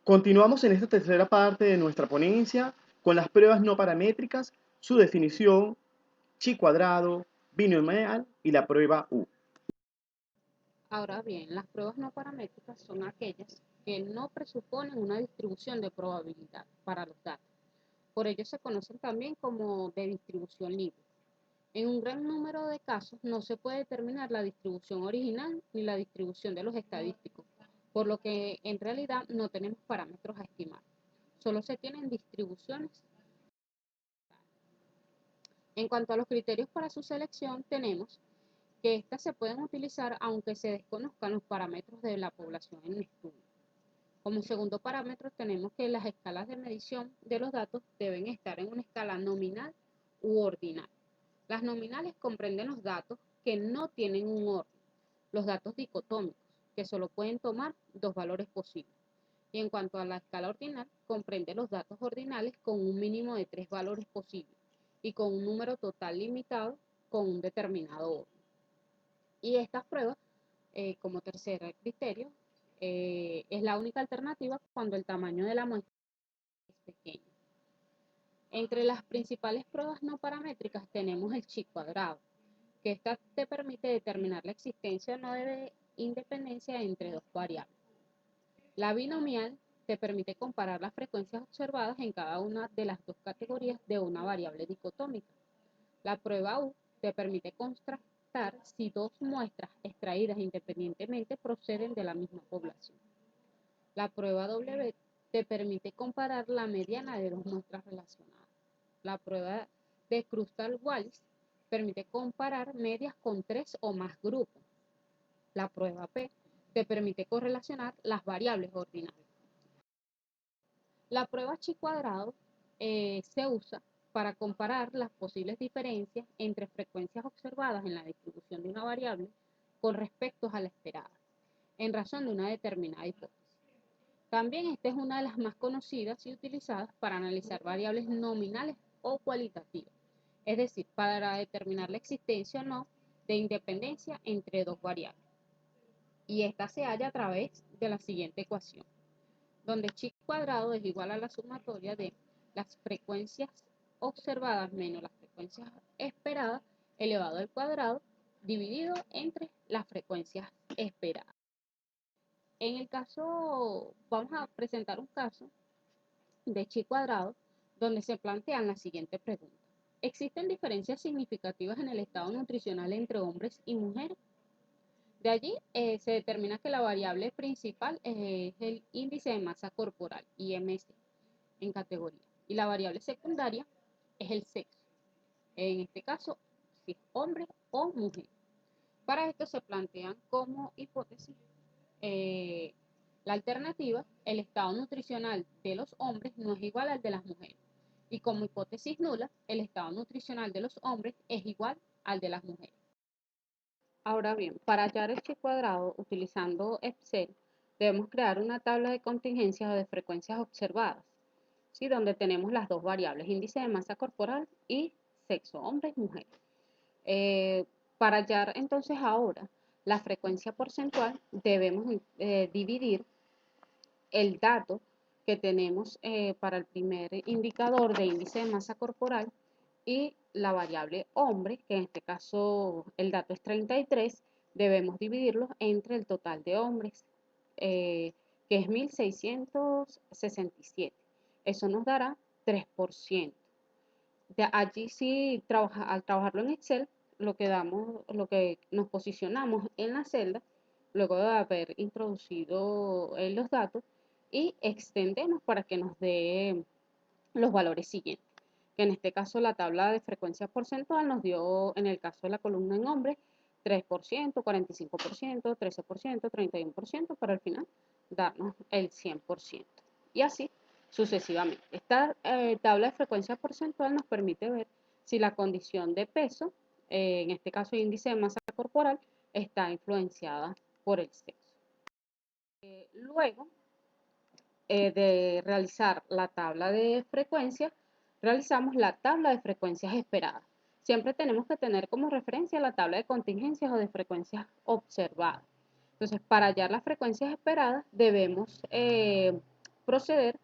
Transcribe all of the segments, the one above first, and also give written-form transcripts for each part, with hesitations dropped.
Continuamos en esta tercera parte de nuestra ponencia con las pruebas no paramétricas, su definición, chi cuadrado, binomial y la prueba U. Ahora bien, las pruebas no paramétricas son aquellas que no presuponen una distribución de probabilidad para los datos. Por ello se conocen también como de distribución libre. En un gran número de casos no se puede determinar la distribución original ni la distribución de los estadísticos, por lo que en realidad no tenemos parámetros a estimar. Solo se tienen distribuciones. En cuanto a los criterios para su selección, tenemos que éstas se pueden utilizar aunque se desconozcan los parámetros de la población en estudio. Como segundo parámetro tenemos que las escalas de medición de los datos deben estar en una escala nominal u ordinal. Las nominales comprenden los datos que no tienen un orden, los datos dicotómicos, que solo pueden tomar dos valores posibles. Y en cuanto a la escala ordinal, comprende los datos ordinales con un mínimo de 3 valores posibles y con un número total limitado con un determinado orden. Y estas pruebas, como tercer criterio, es la única alternativa cuando el tamaño de la muestra es pequeño. Entre las principales pruebas no paramétricas tenemos el chi cuadrado, que esta te permite determinar la existencia o no de independencia entre dos variables. La binomial te permite comparar las frecuencias observadas en cada una de las dos categorías de una variable dicotómica. La prueba U te permite contrastar si dos muestras extraídas independientemente proceden de la misma población. La prueba W te permite comparar la mediana de dos muestras relacionadas. La prueba de Crustal-Wallis permite comparar medias con tres o más grupos. La prueba P te permite correlacionar las variables ordinales. La prueba chi cuadrado se usa para comparar las posibles diferencias entre frecuencias observadas en la distribución de una variable con respecto a la esperada, en razón de una determinada hipótesis. También esta es una de las más conocidas y utilizadas para analizar variables nominales o cualitativas, es decir, para determinar la existencia o no de independencia entre dos variables. Y esta se halla a través de la siguiente ecuación, donde chi cuadrado es igual a la sumatoria de las frecuencias observadas menos las frecuencias esperadas elevado al cuadrado dividido entre las frecuencias esperadas. En el caso, vamos a presentar un caso de chi cuadrado donde se plantean la siguiente pregunta. ¿Existen diferencias significativas en el estado nutricional entre hombres y mujeres? De allí se determina que la variable principal es el índice de masa corporal, IMC, en categoría, y la variable secundaria es el sexo, en este caso, si es hombre o mujer. Para esto se plantean como hipótesis eh, la alternativa, el estado nutricional de los hombres no es igual al de las mujeres. Y como hipótesis nula, el estado nutricional de los hombres es igual al de las mujeres. Ahora bien, para hallar el chi cuadrado utilizando Excel, debemos crear una tabla de contingencias o de frecuencias observadas, ¿sí? Donde tenemos las dos variables, índice de masa corporal y sexo, hombres, mujeres. Para hallar entonces ahora la frecuencia porcentual, debemos dividir el dato que tenemos para el primer indicador de índice de masa corporal y la variable hombre, que en este caso el dato es 33, debemos dividirlo entre el total de hombres, que es 1667. Eso nos dará 3%. De allí sí, al trabajarlo en Excel, lo que nos posicionamos en la celda, luego de haber introducido los datos, y extendemos para que nos dé los valores siguientes. Que en este caso la tabla de frecuencia porcentual nos dio, en el caso de la columna en hombres, 3%, 45%, 13%, 31%, para al final darnos el 100%. Y así sucesivamente. Esta tabla de frecuencia porcentual nos permite ver si la condición de peso, en este caso índice de masa corporal, está influenciada por el sexo. Luego de realizar la tabla de frecuencias, realizamos la tabla de frecuencias esperadas. Siempre tenemos que tener como referencia la tabla de contingencias o de frecuencias observadas. Entonces, para hallar las frecuencias esperadas, debemos proceder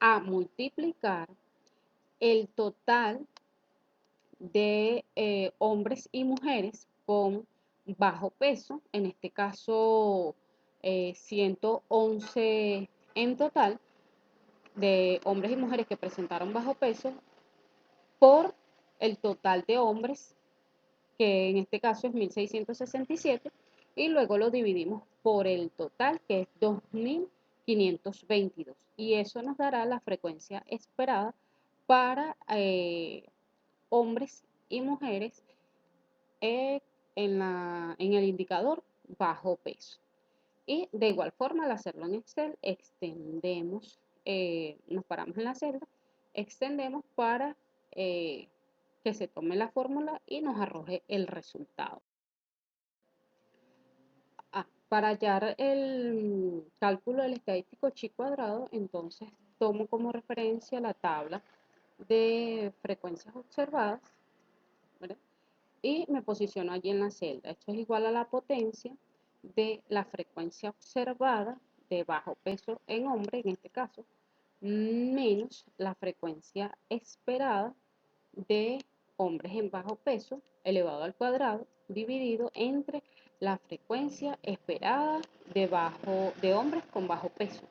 a multiplicar el total de hombres y mujeres con bajo peso, en este caso 111 en total de hombres y mujeres que presentaron bajo peso, por el total de hombres, que en este caso es 1667, y luego lo dividimos por el total, que es 2522, y eso nos dará la frecuencia esperada para hombres y mujeres en el indicador bajo peso. Y de igual forma, al hacerlo en Excel, extendemos, nos paramos en la celda, extendemos para que se tome la fórmula y nos arroje el resultado. Para hallar el cálculo del estadístico chi cuadrado, entonces tomo como referencia la tabla de frecuencias observadas, ¿verdad? Y me posiciono allí en la celda. Esto es igual a la potencia de la frecuencia observada de bajo peso en hombre, en este caso, menos la frecuencia esperada de hombres en bajo peso elevado al cuadrado, dividido entre la frecuencia esperada de hombres con bajo peso.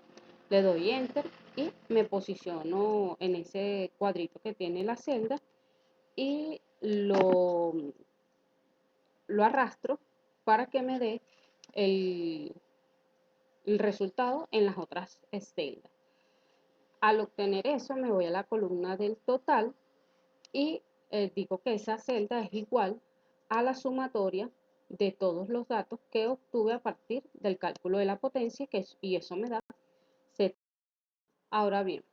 Le doy enter y me posiciono en ese cuadrito que tiene la celda y lo arrastro para que me dé el resultado en las otras celdas. Al obtener eso, me voy a la columna del total y digo que esa celda es igual a la sumatoria de todos los datos que obtuve a partir del cálculo de la potencia, y eso me da 70. Ahora bien,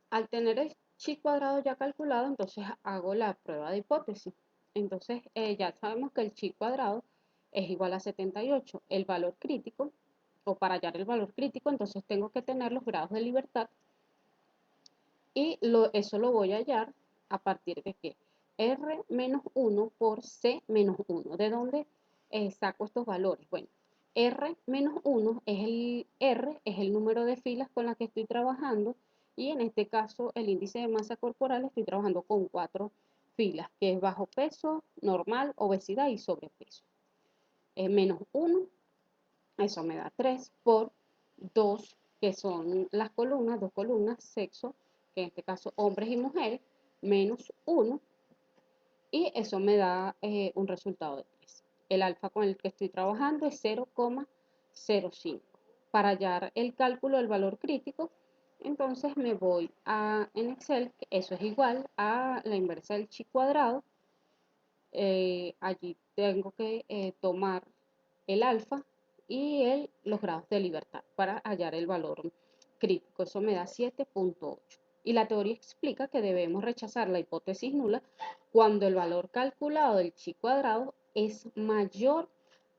al tener el chi cuadrado ya calculado, entonces hago la prueba de hipótesis. Entonces ya sabemos que el chi cuadrado es igual a 78. El valor crítico, o para hallar el valor crítico, entonces tengo que tener los grados de libertad, y eso lo voy a hallar a partir de que R menos 1 por C menos 1. ¿De dónde saco estos valores? Bueno, R menos 1 es el número de filas con las que estoy trabajando, y en este caso el índice de masa corporal estoy trabajando con 4 filas, que es bajo peso, normal, obesidad y sobrepeso. Menos 1, eso me da 3 por 2, que son las columnas, dos columnas, sexo, que en este caso hombres y mujeres, menos 1, y eso me da un resultado de 3. El alfa con el que estoy trabajando es 0,05. Para hallar el cálculo del valor crítico, entonces me voy en Excel, que eso es igual a la inversa del chi cuadrado. Allí tengo que tomar el alfa y los grados de libertad para hallar el valor crítico. Eso me da 7,8. Y la teoría explica que debemos rechazar la hipótesis nula cuando el valor calculado del chi cuadrado es mayor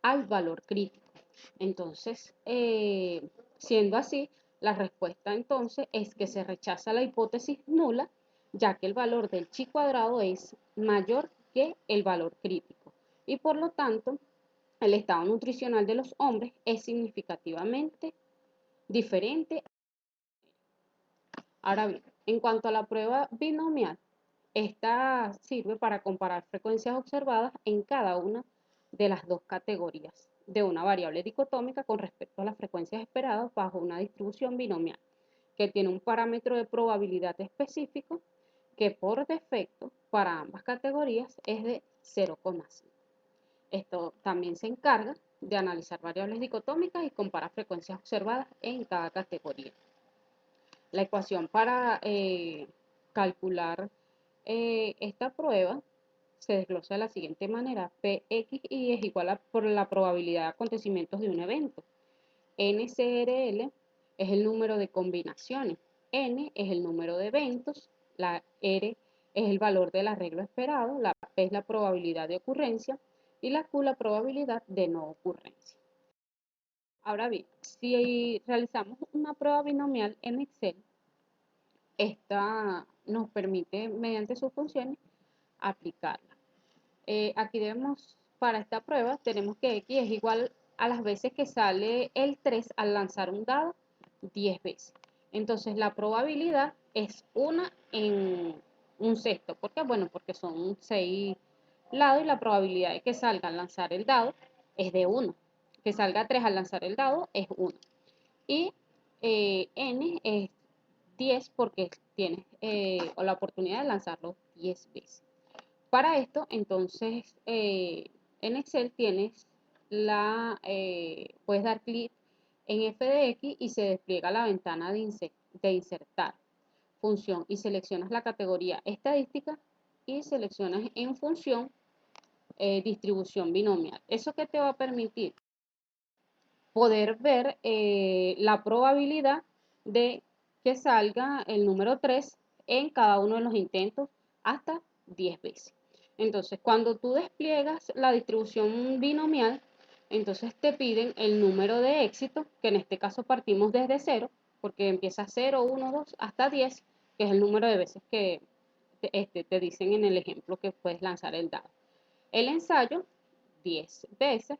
al valor crítico. Entonces, siendo así, la respuesta entonces es que se rechaza la hipótesis nula, ya que el valor del chi cuadrado es mayor que el valor crítico. Y por lo tanto, el estado nutricional de los hombres es significativamente diferente. Ahora bien, en cuanto a la prueba binomial, esta sirve para comparar frecuencias observadas en cada una de las dos categorías de una variable dicotómica con respecto a las frecuencias esperadas bajo una distribución binomial, que tiene un parámetro de probabilidad específico que por defecto para ambas categorías es de 0,5. Esto también se encarga de analizar variables dicotómicas y comparar frecuencias observadas en cada categoría. La ecuación para calcular esta prueba se desglosa de la siguiente manera: Pxi es igual a por la probabilidad de acontecimientos de un evento. NCRL es el número de combinaciones, N es el número de eventos, la R es el valor del arreglo esperado, la P es la probabilidad de ocurrencia y la Q la probabilidad de no ocurrencia. Ahora bien, si realizamos una prueba binomial en Excel, esta nos permite, mediante sus funciones, aplicarla. Aquí para esta prueba, tenemos que X es igual a las veces que sale el 3 al lanzar un dado, 10 veces. Entonces la probabilidad es una en un sexto. ¿Por qué? Bueno, porque son 6 lados y la probabilidad de que salga al lanzar el dado es de 1. Que salga 3 al lanzar el dado es 1. Y n es 10 porque tienes la oportunidad de lanzarlo 10 veces. Para esto, entonces, en Excel puedes dar clic en f de x y se despliega la ventana de insertar función y seleccionas la categoría estadística y seleccionas en función distribución binomial. ¿Eso qué te va a permitir? Poder ver la probabilidad de que salga el número 3 en cada uno de los intentos hasta 10 veces. Entonces, cuando tú despliegas la distribución binomial, entonces te piden el número de éxito, que en este caso partimos desde 0, porque empieza 0, 1, 2, hasta 10, que es el número de veces que te dicen en el ejemplo que puedes lanzar el dado. El ensayo, 10 veces.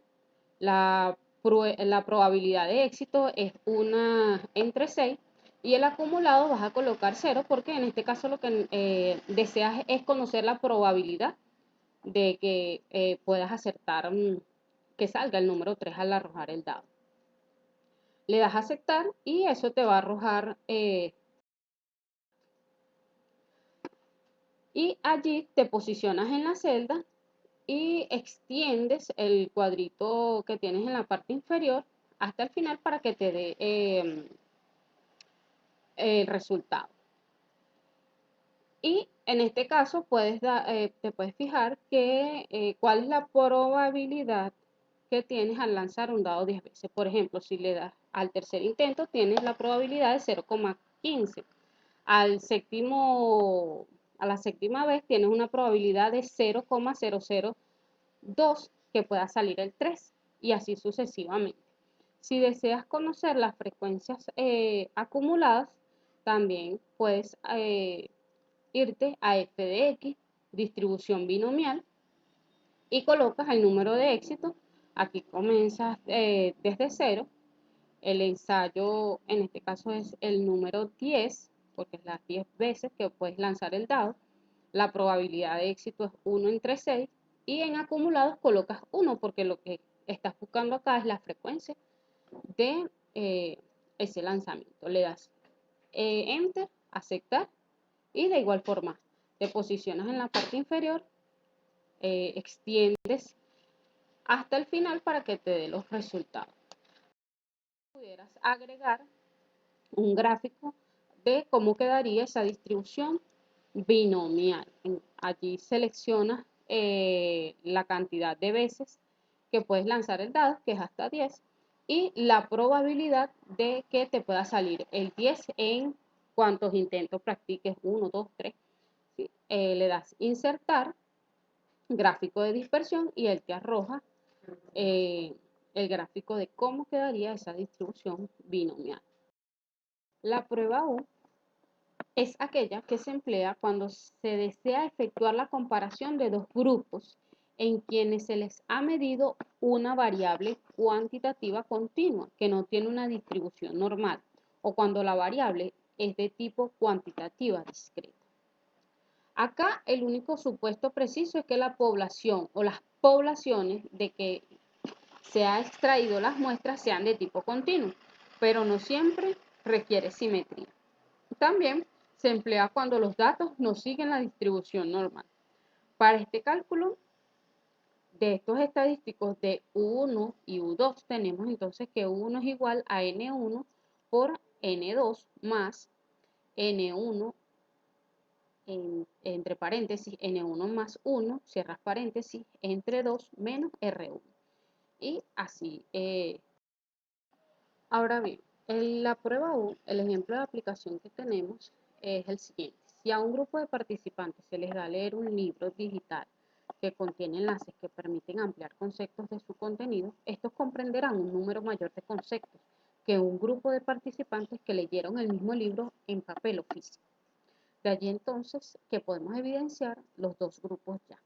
La probabilidad de éxito es una entre 6 y el acumulado vas a colocar 0 porque en este caso lo que deseas es conocer la probabilidad de que puedas acertar que salga el número 3 al arrojar el dado. Le das a aceptar y eso te va a arrojar y allí te posicionas en la celda y extiendes el cuadrito que tienes en la parte inferior hasta el final para que te dé el resultado. Y en este caso te puedes fijar que cuál es la probabilidad que tienes al lanzar un dado 10 veces. Por ejemplo, si le das al tercer intento, tienes la probabilidad de 0,15. A la séptima vez tienes una probabilidad de 0,002 que pueda salir el 3 y así sucesivamente. Si deseas conocer las frecuencias acumuladas, también puedes irte a f de x, distribución binomial, y colocas el número de éxito. Aquí comienzas desde 0. El ensayo, en este caso, es el número 10, porque es las 10 veces que puedes lanzar el dado. La probabilidad de éxito es 1 entre 6. Y en acumulados colocas 1, porque lo que estás buscando acá es la frecuencia de ese lanzamiento. Le das Enter, aceptar, y de igual forma te posicionas en la parte inferior, extiendes hasta el final para que te dé los resultados. Pudieras agregar un gráfico de cómo quedaría esa distribución binomial. Allí seleccionas la cantidad de veces que puedes lanzar el dado, que es hasta 10, y la probabilidad de que te pueda salir el 10 en cuantos intentos practiques, 1, 2, 3. ¿Sí? Le das insertar, gráfico de dispersión, y él te arroja el gráfico de cómo quedaría esa distribución binomial. La prueba U es aquella que se emplea cuando se desea efectuar la comparación de dos grupos en quienes se les ha medido una variable cuantitativa continua que no tiene una distribución normal, o cuando la variable es de tipo cuantitativa discreta. Acá el único supuesto preciso es que la población o las poblaciones de que se ha extraído las muestras sean de tipo continuo, pero no siempre requiere simetría. También se emplea cuando los datos no siguen la distribución normal. Para este cálculo de estos estadísticos de U1 y U2 tenemos entonces que U1 es igual a N1 por N2 más N1 entre paréntesis N1 más 1, cierras paréntesis, entre 2 menos R1. Y así. Ahora bien, en la prueba U, el ejemplo de aplicación que tenemos es el siguiente. Si a un grupo de participantes se les da a leer un libro digital que contiene enlaces que permiten ampliar conceptos de su contenido, estos comprenderán un número mayor de conceptos que un grupo de participantes que leyeron el mismo libro en papel o físico. De allí entonces que podemos evidenciar los dos grupos ya.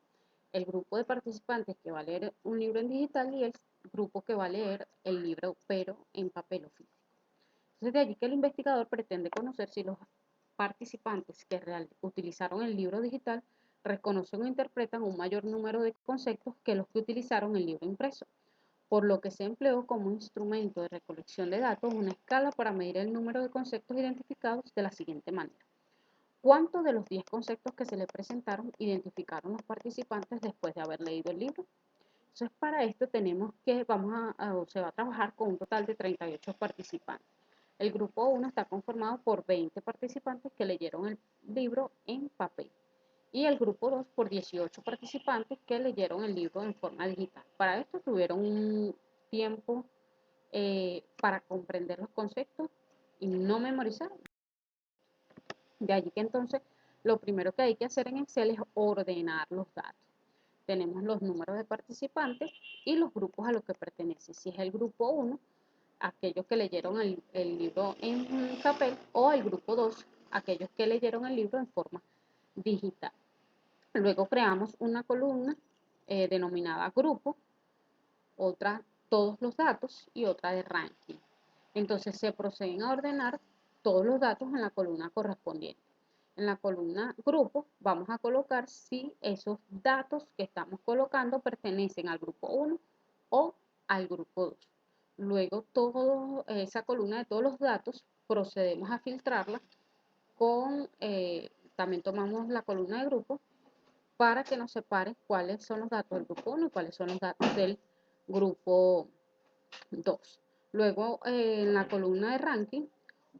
El grupo de participantes que va a leer un libro en digital y el grupo que va a leer el libro pero en papel o físico. Entonces, de allí que el investigador pretende conocer si los participantes que utilizaron el libro digital reconocen o interpretan un mayor número de conceptos que los que utilizaron el libro impreso, por lo que se empleó como instrumento de recolección de datos una escala para medir el número de conceptos identificados de la siguiente manera. ¿Cuántos de los 10 conceptos que se le presentaron identificaron los participantes después de haber leído el libro? Entonces, para esto tenemos que se va a trabajar con un total de 38 participantes. El grupo 1 está conformado por 20 participantes que leyeron el libro en papel y el grupo 2 por 18 participantes que leyeron el libro en forma digital. Para esto tuvieron un tiempo para comprender los conceptos y no memorizar. De allí que entonces lo primero que hay que hacer en Excel es ordenar los datos. Tenemos los números de participantes y los grupos a los que pertenecen. Si es el grupo 1, aquellos que leyeron el libro en papel, o el grupo 2, aquellos que leyeron el libro en forma digital. Luego creamos una columna denominada grupo, otra todos los datos y otra de ranking. Entonces se proceden a ordenar todos los datos en la columna correspondiente. En la columna grupo vamos a colocar si esos datos que estamos colocando pertenecen al grupo 1 o al grupo 2. Luego esa columna de todos los datos procedemos a filtrarla también tomamos la columna de grupo para que nos separe cuáles son los datos del grupo 1 y cuáles son los datos del grupo 2. Luego, en la columna de ranking,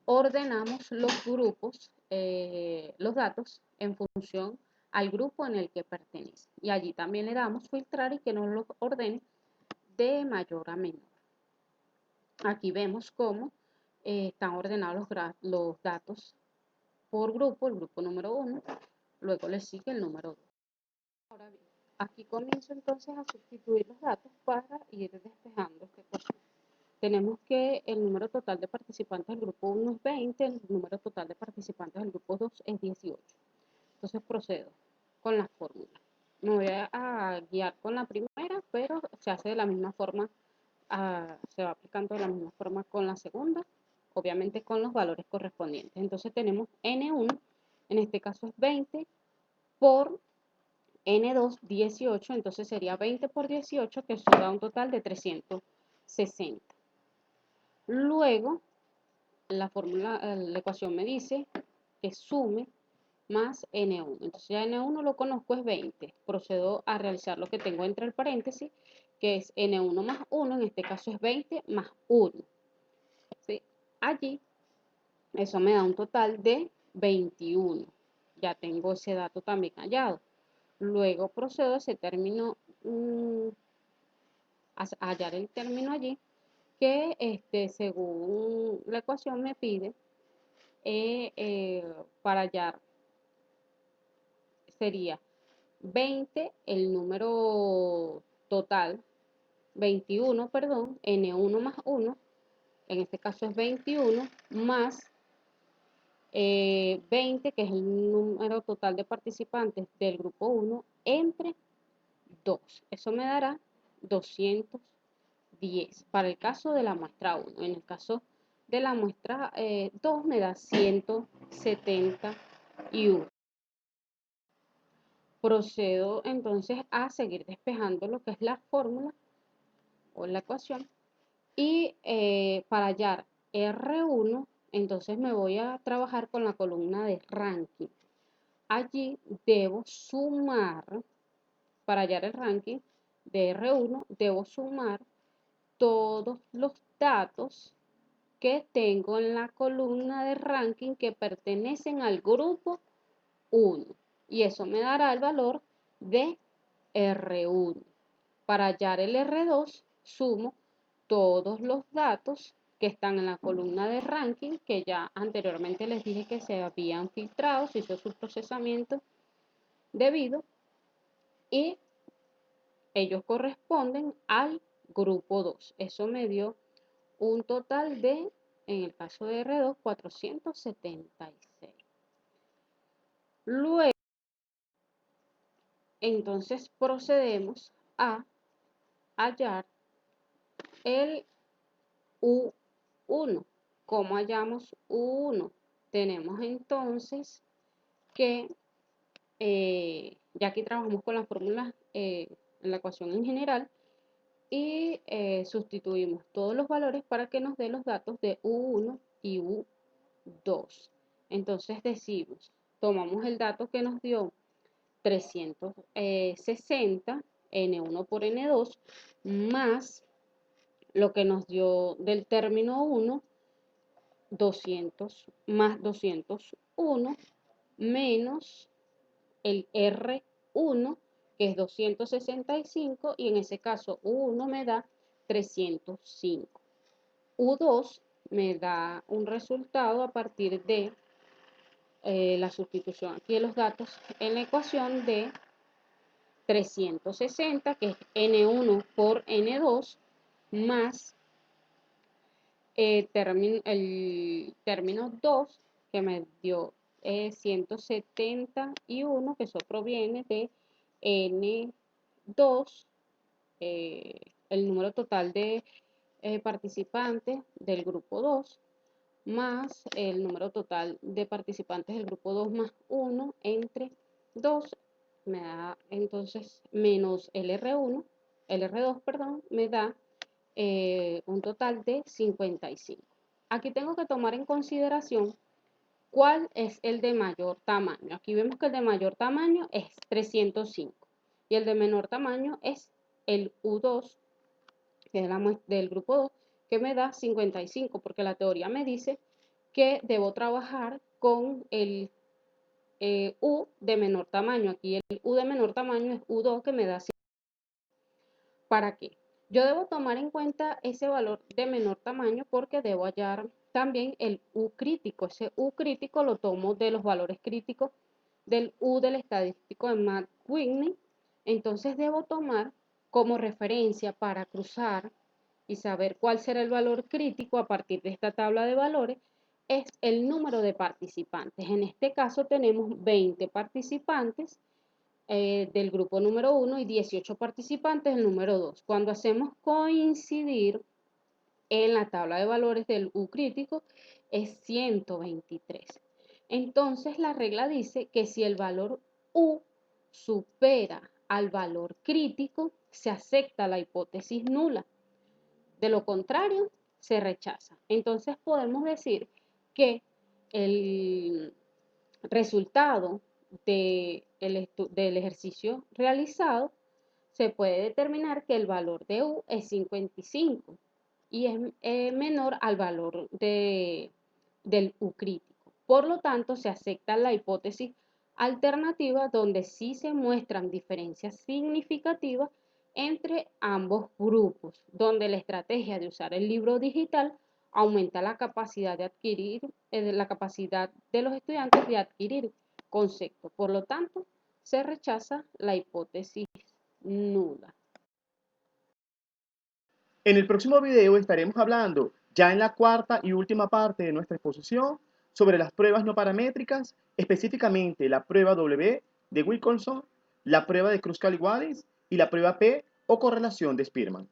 ordenamos los grupos, los datos en función al grupo en el que pertenece. Y allí también le damos filtrar y que nos los ordene de mayor a menor. Aquí vemos cómo están ordenados los datos por grupo, el grupo número 1, luego le sigue el número 2. Ahora bien, aquí comienzo entonces a sustituir los datos para ir despejando esta ecuación. Tenemos que el número total de participantes del grupo 1 es 20, el número total de participantes del grupo 2 es 18. Entonces procedo con la fórmula. Me voy a guiar con la primera, pero se hace de la misma forma, se va aplicando de la misma forma con la segunda, obviamente con los valores correspondientes. Entonces tenemos N1, en este caso es 20 por N2, 18, entonces sería 20 por 18, que eso da un total de 360. Luego, la ecuación me dice que sume más N1. Entonces ya N1 lo conozco, es 20. Procedo a realizar lo que tengo entre el paréntesis, que es N1 más 1, en este caso es 20 más 1. ¿Sí? Allí, eso me da un total de 21. Ya tengo ese dato también hallado. Luego procedo a ese término, a hallar el término allí, que según la ecuación me pide para hallar sería 20 el número total, 21, perdón, N1 más 1, en este caso es 21, más 20, que es el número total de participantes del grupo 1, entre 2. Eso me dará 210 para el caso de la muestra 1. En el caso de la muestra 2 me da 171. Procedo entonces a seguir despejando lo que es la fórmula o la ecuación y para hallar R1 entonces me voy a trabajar con la columna de ranking. Allí debo sumar, para hallar el ranking de R1, debo sumar todos los datos que tengo en la columna de ranking que pertenecen al grupo 1. Y eso me dará el valor de R1. Para hallar el R2, sumo todos los datos que están en la columna de ranking, que ya anteriormente les dije que se habían filtrado, se hizo su procesamiento debido, y ellos corresponden al grupo 2. Eso me dio un total de, en el caso de R2, 476. Luego, entonces procedemos a hallar el U1. ¿Cómo hallamos U1? Tenemos entonces que, ya aquí trabajamos con las fórmulas en la ecuación en general, y sustituimos todos los valores para que nos dé los datos de U1 y U2. Entonces decimos, tomamos el dato que nos dio 360, N1 por N2, más lo que nos dio del término 1, 200 más 201, menos el R1, que es 265, y en ese caso U1 me da 305. U2 me da un resultado a partir de la sustitución aquí de los datos en la ecuación de 360, que es N1 por N2, más el término 2, que me dio 171, que eso proviene de N2, el número total de participantes del grupo 2, más el número total de participantes del grupo 2 más 1 entre 2, me da entonces menos el R2, perdón, me da un total de 55. Aquí tengo que tomar en consideración cuál es el de mayor tamaño. Aquí vemos que el de mayor tamaño es 305 y el de menor tamaño es el U2, que es del grupo 2, que me da 55, porque la teoría me dice que debo trabajar con el U de menor tamaño. Aquí el U de menor tamaño es U2, que me da 55. ¿Para qué? Yo debo tomar en cuenta ese valor de menor tamaño porque debo hallar también el U crítico. Ese U crítico lo tomo de los valores críticos del U del estadístico de Matt-Whitney. Entonces debo tomar como referencia para cruzar y saber cuál será el valor crítico a partir de esta tabla de valores, es el número de participantes. En este caso tenemos 20 participantes del grupo número 1 y 18 participantes del número 2. Cuando hacemos coincidir en la tabla de valores del U crítico es 123. Entonces la regla dice que si el valor U supera al valor crítico, se acepta la hipótesis nula. De lo contrario, se rechaza. Entonces podemos decir que el resultado del ejercicio realizado, se puede determinar que el valor de U es 55 y es menor al valor del U crítico. Por lo tanto, se acepta la hipótesis alternativa donde sí se muestran diferencias significativas entre ambos grupos, donde la estrategia de usar el libro digital aumenta la capacidad de adquirir, la capacidad de los estudiantes de adquirir conceptos. Por lo tanto, se rechaza la hipótesis nula. En el próximo video estaremos hablando, ya en la cuarta y última parte de nuestra exposición, sobre las pruebas no paramétricas, específicamente la prueba W de Wilkinson, la prueba de Kruskal-Wallis y la prueba P o correlación de Spearman.